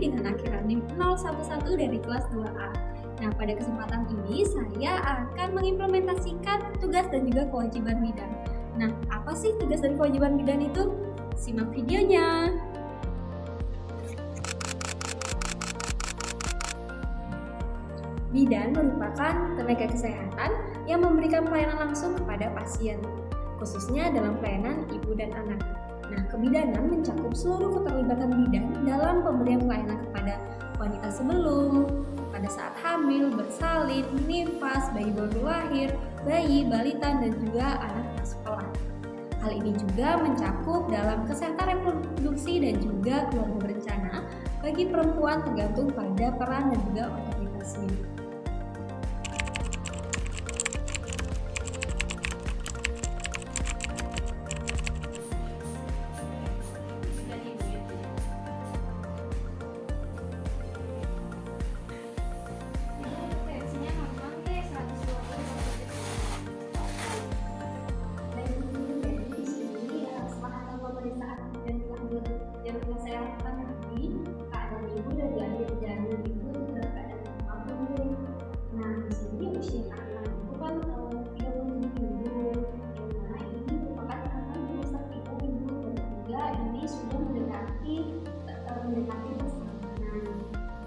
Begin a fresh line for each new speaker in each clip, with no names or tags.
dengan akhiran NIM 011 dari kelas 2A. Nah, pada kesempatan ini saya akan mengimplementasikan tugas dan juga kewajiban bidan. Nah, apa sih tugas dan kewajiban bidan itu? Simak videonya. Bidan merupakan tenaga kesehatan yang memberikan pelayanan langsung kepada pasien, khususnya dalam pelayanan ibu dan anak. Nah, kebidanan mencakup seluruh keterlibatan bidan dalam pemberian pelayanan kepada wanita sebelum, pada saat hamil, bersalin, nifas, bayi baru lahir, bayi, balita, dan juga anak sekolah. Hal ini juga mencakup dalam kesehatan reproduksi dan juga keluarga berencana bagi perempuan tergantung pada peran dan juga otoritasnya. Kesehatan nanti keadaan ibu dan janin itu dalam keadaan apapun. Nah, di sini usia anak itu kan 37 minggu. Nah, ini merupakan anak besar ibu dan juga ini sudah mendekati persalinan.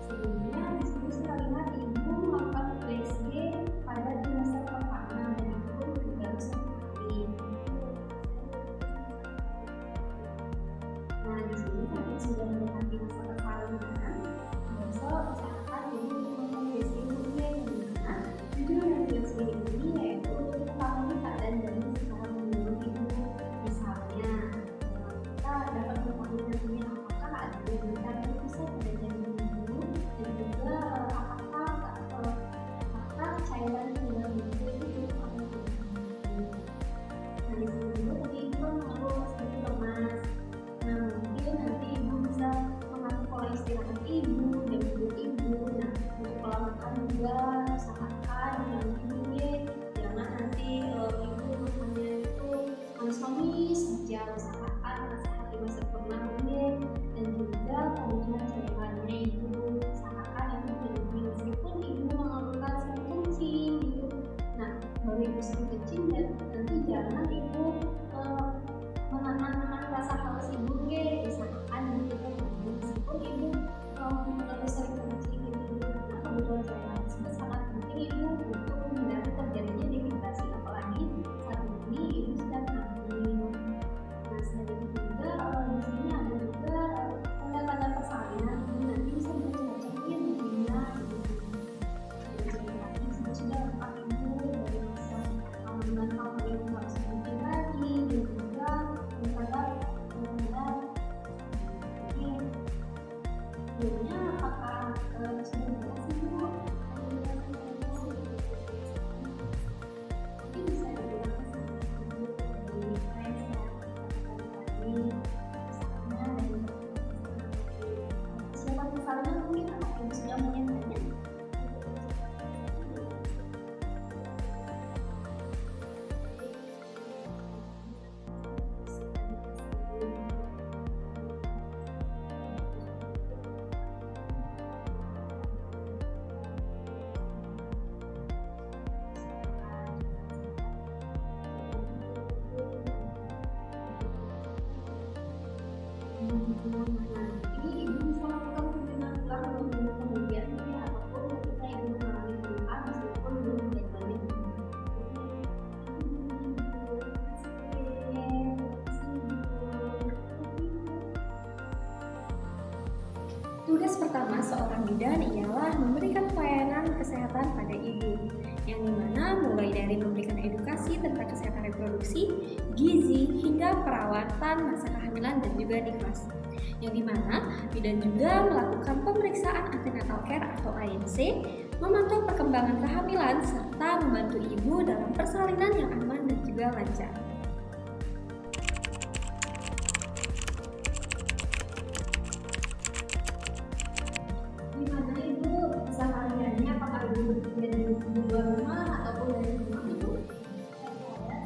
Sebelumnya di sini kita lihat ibu melakukan USG pada trimester pertama dan itu baru 1 kali. Nah, di sini kami sudah mendekati masa persalinan. Besok usahakan jadi melakukan USG rutin di mana judul dari USG ini yaitu mengetahui keadaan janin secara menyeluruh ibu. Misalnya, kita dapat mengetahui nantinya apakah ada gejala berpusat pada janin ibu dan juga apakah cairan di dalam ibu itu cukup atau tidak. Nah, di sini juga tadi ibu mengeluh seperti lemas. Nah, mungkin nanti ibu bisa mengatur pola istirahat ibu dan tidur ibu. Nah, untuk pola makan juga usahakan didampingi, jangan nanti ibu makannya itu manis-manis saja. Usahakan nasihat ibu sempurna dan juga kandungan cairannya ibu usahakan ibu berhenti meskipun ibu mengeluhkan sering kencing gitu. Nah, baru ibu sering kencing dan nanti jangan ibu menahan rasa haus ibu usahakan kita meskipun ibu terlalu sering kencing gitu. Nah, kebutuhan cairan tersebut sangat penting ibu untuk menghindari terjadinya dehidrasi, apalagi saat ini ibu sedang hamil. Nah, selain itu juga di sini ada juga tanda-tanda persalinan. Nanti bisa baca-bacain mungkinnya jadi sudah lengkap ibu dari masa kandungan kamu yang harus mungkin lagi dan juga tanda sebelumnya apakah sudah jelas ibu? Mungkin bisa digunakan sebagai referensi dari misalnya dari siapa misalnya mungkin anak ibu sudah menyatakannya. Ini ibu bisa lakukan kunjungan pulang 2 minggu kemudian ataupun ketika ibu mengalami keluhan meskipun belum menjalani. Tugas pertama seorang bidan ialah memberikan pelayanan kesehatan pada ibu, yang dimana mulai dari memberikan edukasi tentang kesehatan reproduksi, gizi, hingga perawatan masa kehamilan dan juga nifas. Yang dimana bidan juga melakukan pemeriksaan antenatal care atau ANC, memantau perkembangan kehamilan, serta membantu ibu dalam persalinan yang aman dan juga lancar. Gimana ibu kesehariannya? Apakah ibu bekerja di luar rumah ataupun dari rumah ibu? Saya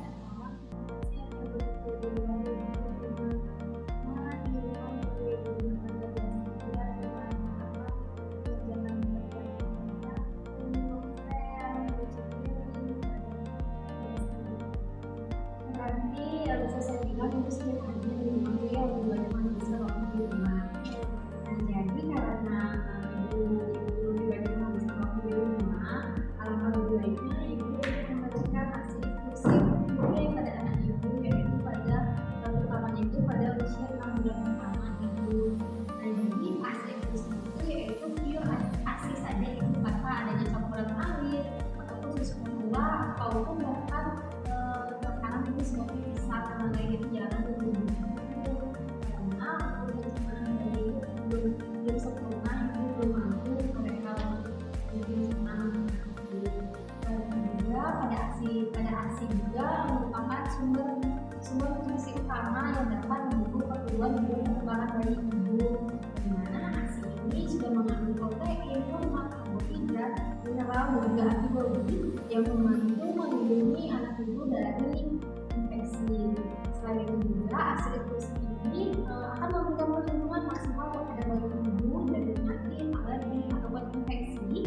mengandung protein, lemak, karbohidrat, mineral, dan juga antibodi yang membantu melindungi anak ibu dari infeksi. Selain itu juga ASI eksklusif ini akan memberikan perlindungan maksimal kepada bayi ibu dari penyakit, alergi, ataupun infeksi.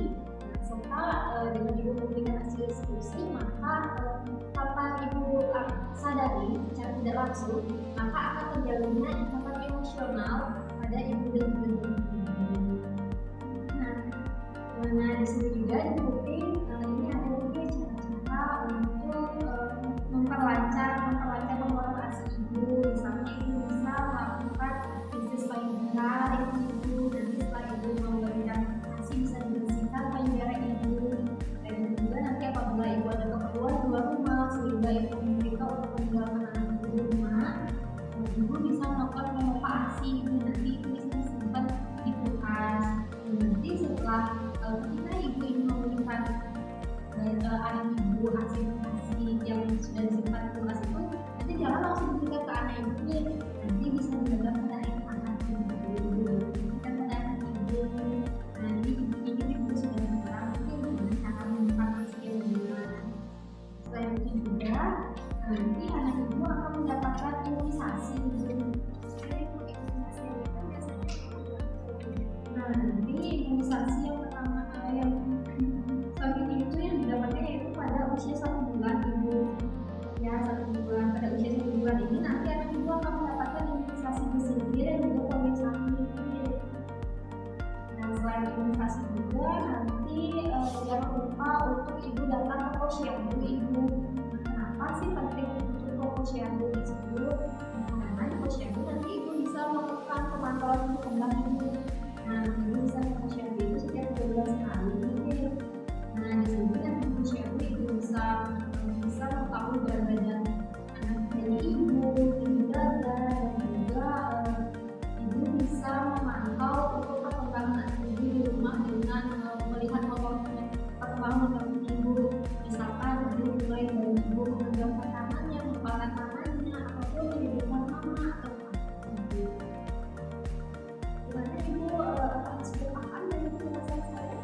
Serta dengan ibu memberikan ASI eksklusif, maka tanpa ibu sadari secara tidak langsung, maka akan terjalinnya ikatan emosional pada ibu dan juga nah di sini juga dibukti ini ada juga cara-cara untuk memperlancar pengeluaran ASI ibu. Misalnya ibu bisa melakukan bisnis payudara ibu, nanti setelah ibu memberikan ASI bisa dibersihkan payudara ibu, dan juga nanti apabila ibu ada keperluan keluar rumah sehingga ibu memiliki untuk meninggalkan anak ibu di rumah, ibu bisa melakukan pompa ASI ibu, nanti itu bisa disimpan di kulkas. Nanti setelah ketika ibu ini memberikan anak ibu ASI yang sudah disimpan di kulkas itu, nanti jangan langsung diberikan ke anak ibunya, nanti bisa diberikan pada anak ibu, pada anak ibu. Nanti ibu sudah besar, nanti bagaimana cara menyimpan ASI yang benar. Selain itu juga nanti anak ibu akan mendapatkan imunisasi. Nanti imunisasi yang pertama yang selanjutnya itu yang didapatkan yaitu pada usia 1 bulan ibu. Ya, 1 bulan. Pada usia 1 bulan ini nanti anak ibu akan mendapatkan imunisasi BCG dan juga pemeriksaan rutin. Nah, selain imunisasi juga nanti jangan lupa untuk ibu datang ke posyandu ibu. Kenapa sih penting untuk posyandu disebut? Karena di posyandu nanti ibu bisa melakukan pemantauan perkembangan ibu. Nah, ibu bisa ke posyandu itu setiap 2 bulan sekali. Nah, di sini nanti di posyandu ibu bisa mengetahui berat badan anak dari ibu, dada, dan juga ibu bisa memantau untuk perkembangan anak ibu di rumah dengan melihat perkembangan ibu. Misalkan ibu mulai dari ibu menggenggamkan tangannya, mengepalkan tangannya, ataupun menyebutkan mama atau ibu. Gimana ibu apakah sudah paham dari penjelasan saya?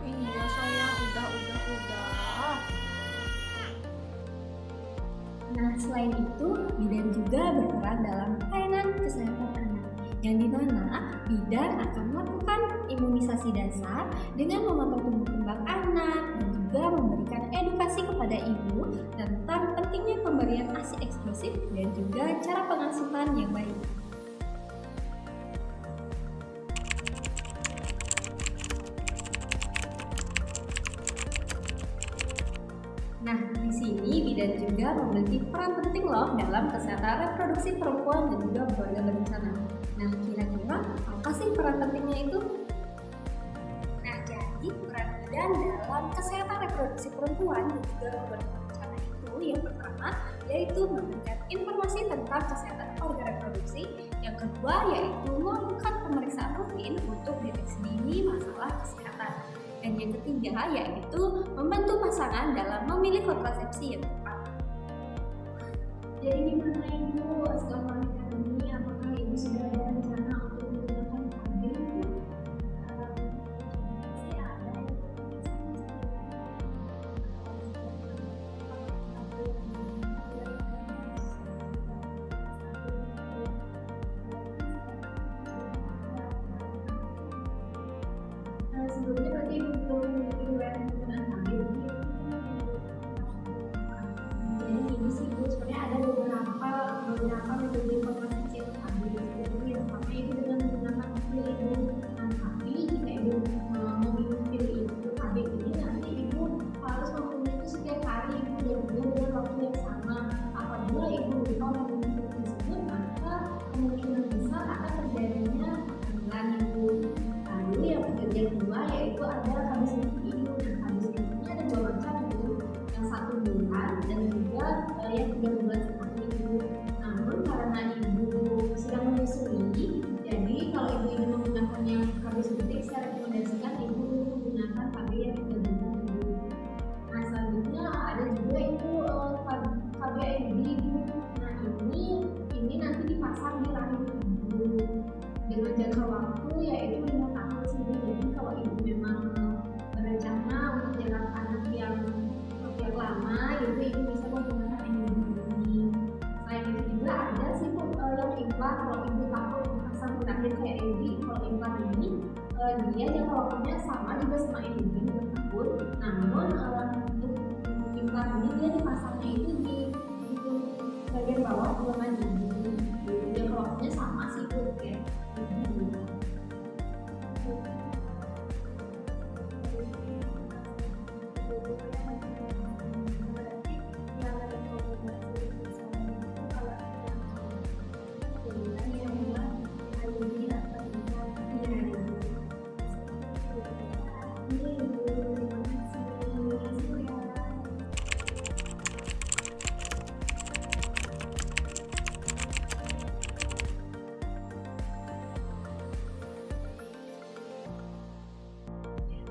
Iya sayang, udah.
Nah, selain itu, bidan juga berperan dalam pelayanan kesehatan anak, yang dimana bidan akan melakukan imunisasi dasar dengan memantau tumbuh kembang anak dan juga memberikan edukasi kepada ibu tentang pentingnya pemberian ASI eksklusif dan juga cara pengasuhan yang baik. Nah, di sini bidan juga memiliki peran penting loh dalam kesehatan reproduksi perempuan dan juga keluarga berencana. Nah, kira-kira apa sih peran pentingnya itu? Nah, jadi peran bidan dalam kesehatan reproduksi perempuan dan juga keluarga berencana itu yang pertama yaitu memberikan informasi tentang kesehatan organ reproduksi. Yang kedua yaitu melakukan pemeriksaan rutin untuk deteksi dini masalah kesehatan. Dan yang ketiga yaitu membantu pasangan dalam memilih kontrasepsi yang tepat.
Jadi gimana ibu setelah menikah ini, apakah ibu sudah ada rencana untuk menggunakan KB? Saya ada sebelumnya berarti ibu belum memiliki riwayat penggunaan KB. Jadi ini sih ibu sebenarnya ada beberapa metode kontrasepsi yang KB. Jadi yang pertama ibu dengan menggunakan pil ibu. Nah, tapi jika ibu meminum pil ibu KB ini, nanti ibu harus meminum itu setiap hari ibu dan juga dengan waktu yang sama. Apabila ibu lupa meminum pil tersebut, maka kemungkinan besar akan terjadinya kehamilan ibu. Lalu yang kedua yaitu ada dia jangka waktunya sama juga sama ini 2 tahun, namun untuk implan ini dia dipasangnya itu di bagian bawah ruangan gigi. Jangka waktunya sama sih Bu, kayak gitu.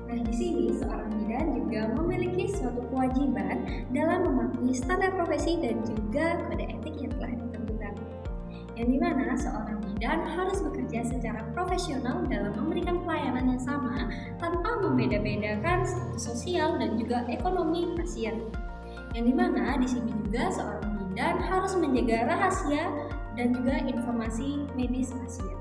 Nah, di sini seorang bidan juga memiliki suatu kewajiban dalam mematuhi standar profesi dan juga kode etik yang telah ditentukan. Yang dimana seorang bidan harus bekerja secara profesional dalam memberikan pelayanan yang sama tanpa membeda-bedakan status sosial dan juga ekonomi pasien. Yang dimana di sini juga seorang bidan harus menjaga rahasia dan juga informasi medis pasien.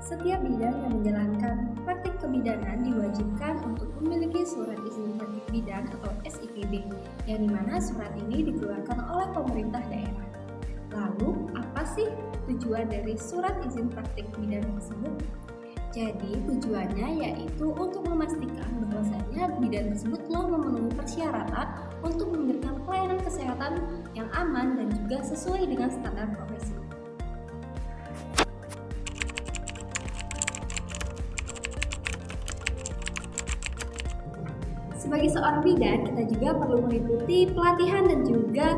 Setiap bidan yang menjalankan praktik kebidanan diwajibkan untuk memiliki surat izin praktik bidan atau SIPB, yang dimana surat ini dikeluarkan oleh pemerintah daerah. Lalu, apa sih tujuan dari surat izin praktik bidan tersebut? Jadi, tujuannya yaitu untuk memastikan bahwasanya bidan tersebut telah memenuhi persyaratan untuk memberikan pelayanan kesehatan yang aman dan juga sesuai dengan standar profesi. Sebagai seorang bidan, kita juga perlu mengikuti pelatihan dan juga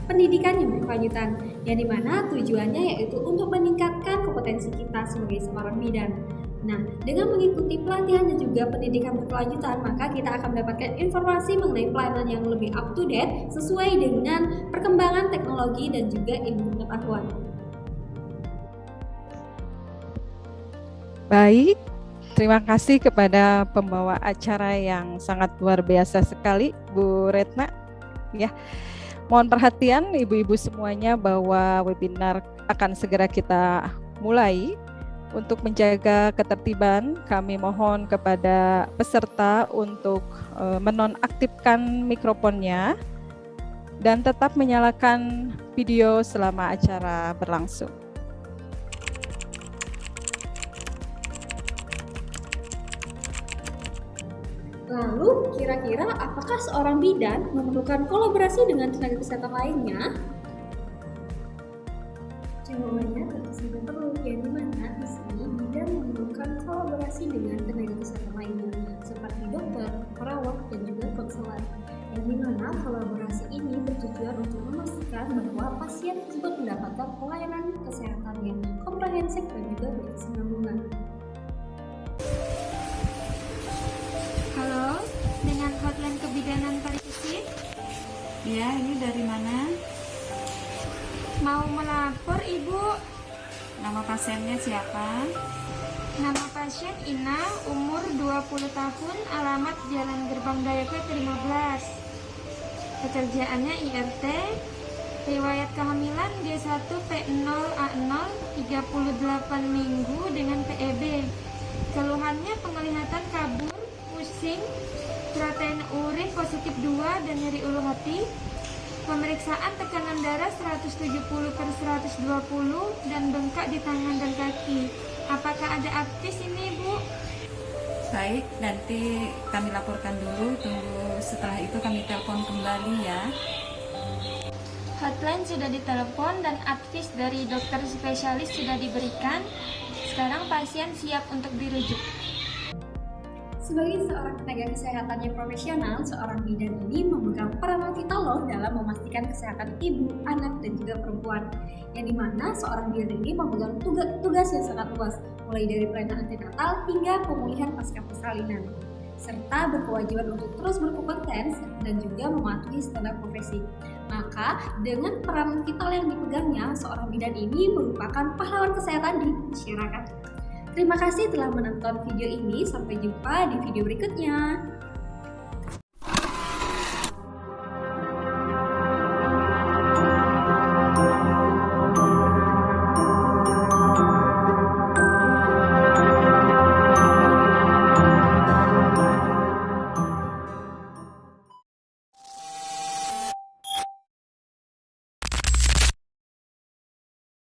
pendidikan yang berkelanjutan, yang dimana tujuannya yaitu untuk meningkatkan kompetensi kita sebagai seorang bidan. Nah, dengan mengikuti pelatihan dan juga pendidikan berkelanjutan, maka kita akan mendapatkan informasi mengenai pelayanan yang lebih up to date sesuai dengan perkembangan teknologi dan juga ilmu pengetahuan.
Baik, terima kasih kepada pembawa acara yang sangat luar biasa sekali, Bu Retna. Ya, mohon perhatian ibu-ibu semuanya bahwa webinar akan segera kita mulai. Untuk menjaga ketertiban, kami mohon kepada peserta untuk menonaktifkan mikrofonnya dan tetap menyalakan video selama acara berlangsung.
Lalu, kira-kira apakah seorang bidan memerlukan kolaborasi dengan tenaga kesehatan lainnya? Jawabannya tentu saja perlu, yang dimana di sini bidan memerlukan kolaborasi dengan tenaga kesehatan lainnya seperti dokter, perawat, dan juga konselor. Yang dimana kolaborasi ini bertujuan untuk memastikan bahwa pasien tersebut mendapatkan pelayanan kesehatan yang komprehensif dan juga berkesinambungan.
Halo, dengan hotline kebidanan Parikesit.
Ya, ini dari mana?
Mau melapor Ibu.
Nama pasiennya siapa?
Nama pasien Ina, umur 20 tahun, alamat Jalan Gerbang Dayaket 15. Pekerjaannya IRT, riwayat kehamilan G1P0A0 38 minggu dengan PEB. Keluhannya penglihatan kabur, pusing, protein urin positif 2 dan nyeri ulu hati. Pemeriksaan tekanan darah 170/120 dan bengkak di tangan dan kaki. Apakah ada absces ini, Bu?
Baik, nanti kami laporkan dulu. Tunggu setelah itu kami telepon kembali ya.
Hotline sudah ditelepon dan advis dari dokter spesialis sudah diberikan. Sekarang pasien siap untuk dirujuk.
Sebagai seorang tenaga kesehatan yang profesional, seorang bidan ini memegang peranan vital loh dalam memastikan kesehatan ibu, anak, dan juga perempuan. Yang dimana seorang bidan ini memegang tugas yang sangat luas, mulai dari pelayanan antenatal hingga pemulihan pasca persalinan, serta berkewajiban untuk terus berkompeten dan juga mematuhi standar profesi. Maka dengan peran vital yang dipegangnya, seorang bidan ini merupakan pahlawan kesehatan di masyarakat. Terima kasih telah menonton video ini, sampai jumpa di video berikutnya.